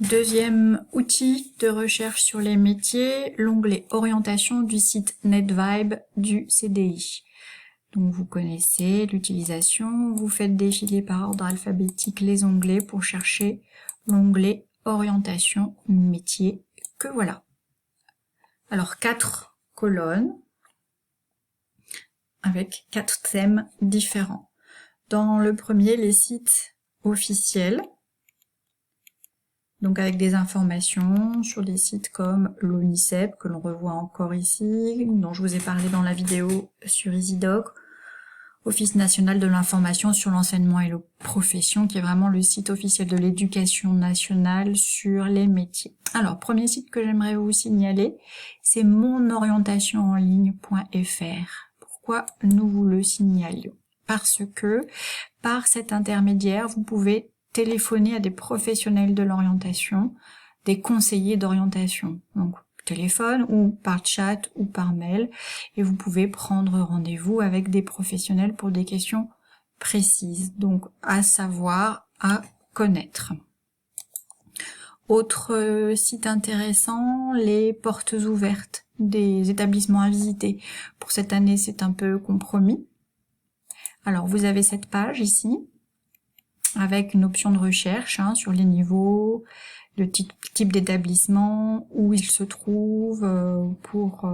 Deuxième outil de recherche sur les métiers, l'onglet orientation du site NetVibe du CDI. Donc vous connaissez l'utilisation, vous faites défiler par ordre alphabétique les onglets pour chercher l'onglet orientation métier, que voilà. Alors 4 colonnes avec 4 thèmes différents. Dans le premier, les sites officiels, donc avec des informations sur des sites comme l'ONICEP, que l'on revoit encore ici, dont je vous ai parlé dans la vidéo sur EasyDoc, Office national de l'information sur l'enseignement et les professions, qui est vraiment le site officiel de l'éducation nationale sur les métiers. Alors, premier site que j'aimerais vous signaler, c'est monorientationenligne.fr. Pourquoi nous vous le signalions? Parce que, par cet intermédiaire, vous pouvez téléphoner à des professionnels de l'orientation, des conseillers d'orientation, donc téléphone ou par chat ou par mail, et vous pouvez prendre rendez-vous avec des professionnels pour des questions précises, donc à savoir, à connaître. Autre site intéressant, les portes ouvertes des établissements à visiter. Pour cette année, c'est un peu compromis. Alors, vous avez cette page ici, avec une option de recherche sur les niveaux, le type d'établissement, où il se trouve, pour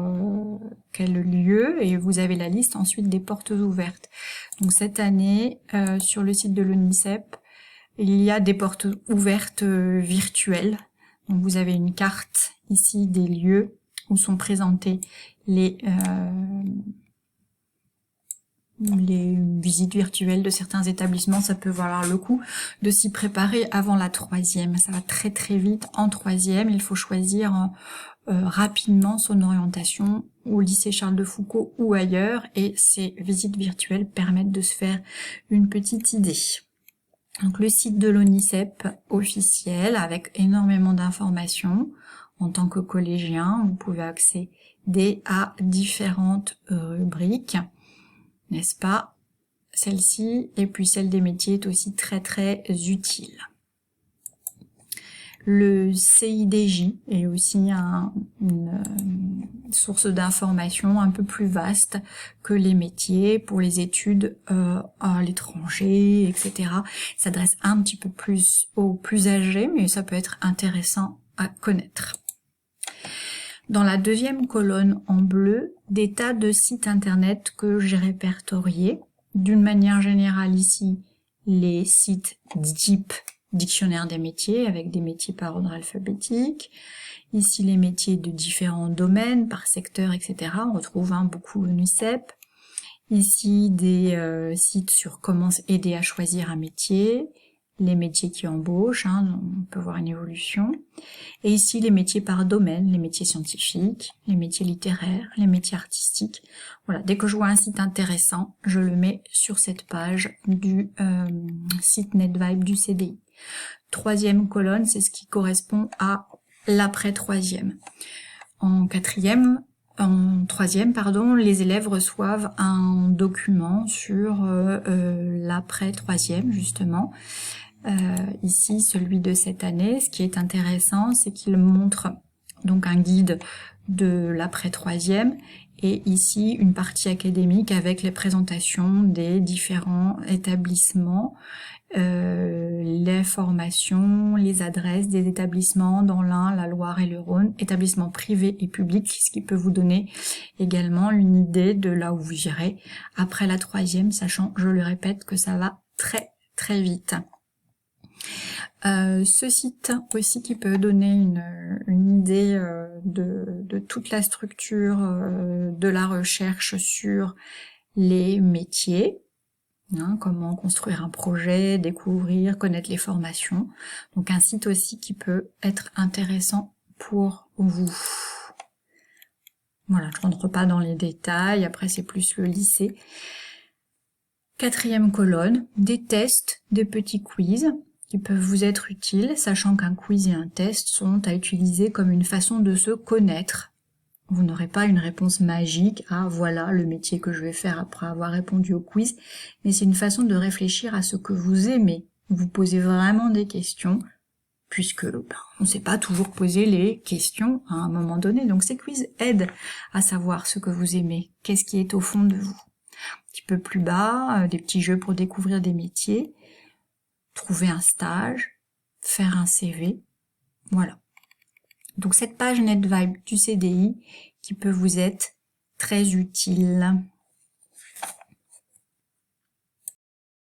quel lieu, et vous avez la liste ensuite des portes ouvertes. Donc cette année, sur le site de l'ONICEP, il y a des portes ouvertes virtuelles. Donc vous avez une carte ici des lieux où sont présentés les visites virtuelles de certains établissements. Ça peut valoir le coup de s'y préparer avant la 3e. Ça va très très vite. En 3e, il faut choisir rapidement son orientation au lycée Charles de Foucault ou ailleurs, et ces visites virtuelles permettent de se faire une petite idée. Donc le site de l'ONICEP officiel, avec énormément d'informations. En tant que collégien, vous pouvez accéder à différentes rubriques, n'est-ce pas? Celle-ci, et puis celle des métiers est aussi très très utile. Le CIDJ est aussi une source d'information un peu plus vaste que les métiers pour les études à l'étranger, etc. Ça s'adresse un petit peu plus aux plus âgés, mais ça peut être intéressant à connaître. Dans la deuxième colonne en bleu, des tas de sites internet que j'ai répertoriés. D'une manière générale ici, les sites type dictionnaire des métiers, avec des métiers par ordre alphabétique. Ici, les métiers de différents domaines, par secteur, etc. On retrouve beaucoup l'ONICEP. Ici, des sites sur comment aider à choisir un métier. Les métiers qui embauchent, on peut voir une évolution. Et ici, les métiers par domaine, les métiers scientifiques, les métiers littéraires, les métiers artistiques. Voilà, dès que je vois un site intéressant, je le mets sur cette page du site NetVibe du CDI. Troisième colonne, c'est ce qui correspond à l'après-troisième. En troisième, les élèves reçoivent un document sur l'après-troisième, justement. Ici, celui de cette année, ce qui est intéressant, c'est qu'il montre donc un guide de l'après-troisième, et ici une partie académique avec les présentations des différents établissements, les formations, les adresses des établissements dans l'Ain, la Loire et le Rhône, établissements privés et publics, ce qui peut vous donner également une idée de là où vous irez après la 3e, sachant, je le répète, que ça va très très vite. Ce site aussi qui peut donner une idée de toute la structure de la recherche sur les métiers, comment construire un projet, découvrir, connaître les formations. Donc un site aussi qui peut être intéressant pour vous. Voilà, je rentre pas dans les détails, après c'est plus le lycée. 4e colonne, des tests, des petits quiz qui peuvent vous être utiles, sachant qu'un quiz et un test sont à utiliser comme une façon de se connaître. Vous n'aurez pas une réponse magique à voilà le métier que je vais faire après avoir répondu au quiz, mais c'est une façon de réfléchir à ce que vous aimez. Vous posez vraiment des questions, puisque on ne s'est pas toujours posé les questions à un moment donné. Donc ces quiz aident à savoir ce que vous aimez, qu'est-ce qui est au fond de vous. Un petit peu plus bas, des petits jeux pour découvrir des métiers, trouver un stage, faire un CV, voilà. Donc cette page NetVibe du CDI qui peut vous être très utile.